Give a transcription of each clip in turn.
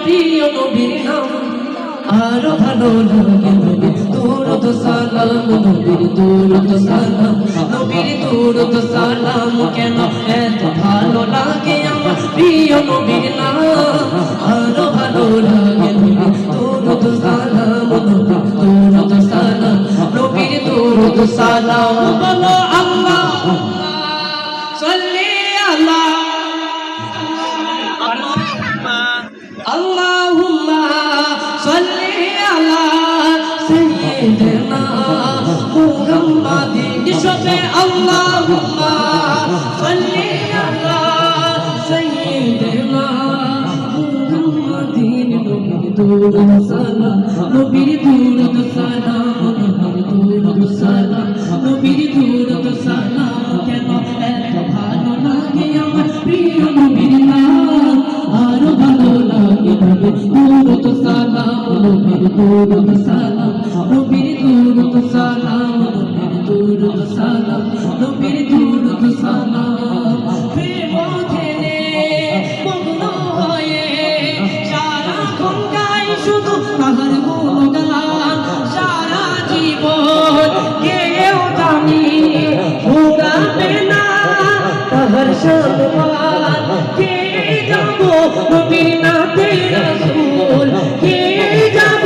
প্রিয় নবীর নাম আরো ভালো লাগে নবীর দুরূদ সালাম নবীর দুরূদ সালাম নবীর দুরূদ সালাম কেন এত ভালো লাগে আমার প্রিয় নবীর নাম আরো ভালো লাগে নবীর দুরূদ সালাম নবীর দুরূদ সালাম নবীর দুরূদ সালাম বলো আল্লাহ সাল্লি আলা আল্লাহুম্মা সাল্লি আলা সাইয়্যিদিনা মুহাম্মাদিন সবে আল্লাহুম্মা সাল্লি আলা সাইয়্যিদিনা মুহাম্মাদিন নবীর দুরূদ সালাম নবীর দুরূদ সালাম নবীর দুরূদ সালাম নবীর দুরূদ সালাম কেন এত ভালো লাগে আমার প্রিয় নবীর নাম আরো ভালো লাগে নবীর দুরূদ সালাম নবীর দুরূদ সালাম নবীর দুরূদ সালাম নবীর দুরূদ সালাম নবীর দুরূদ সালাম প্রেম খেলে মগ্ন হয়ে সারাক্ষণ গাই শুধু তাহার গুণগান সারা জীবন গেয়েও জানি ফুরাবে না তাহার সম্মান কে যাব নবীর নাতে রাসূল কে যাব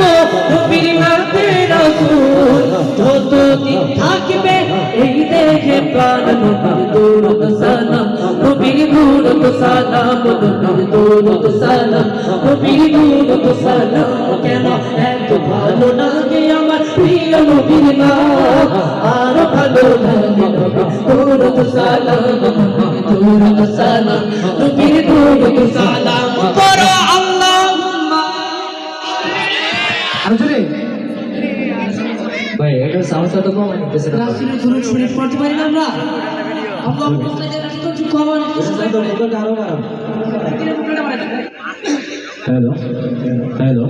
নবীর নাতে রাসূল যতদিন থাকবে এই দেহে প্রাণ নবীর দুরূদ সালাম নবীর দুরূদ সালাম নবীর দুরূদ সালাম নবীর দুরূদ সালাম কেন এত ভালো লাগে আমার প্রিয় নবীর নাম আরো ভালো লাগে নবীর দুরূদ সালাম নবীর দুরূদ সালাম নবীর দুরূদ সালাম করো আল্লাহুম্মা আরে ভাই এটা সাউন্ডটা তো কম আসছে না রাসূলের দুরূদ শরীফ পড়তে পারি না আমরা আল্লাহু মুস্তাজার তো ঠিক কম হ্যালো হ্যালো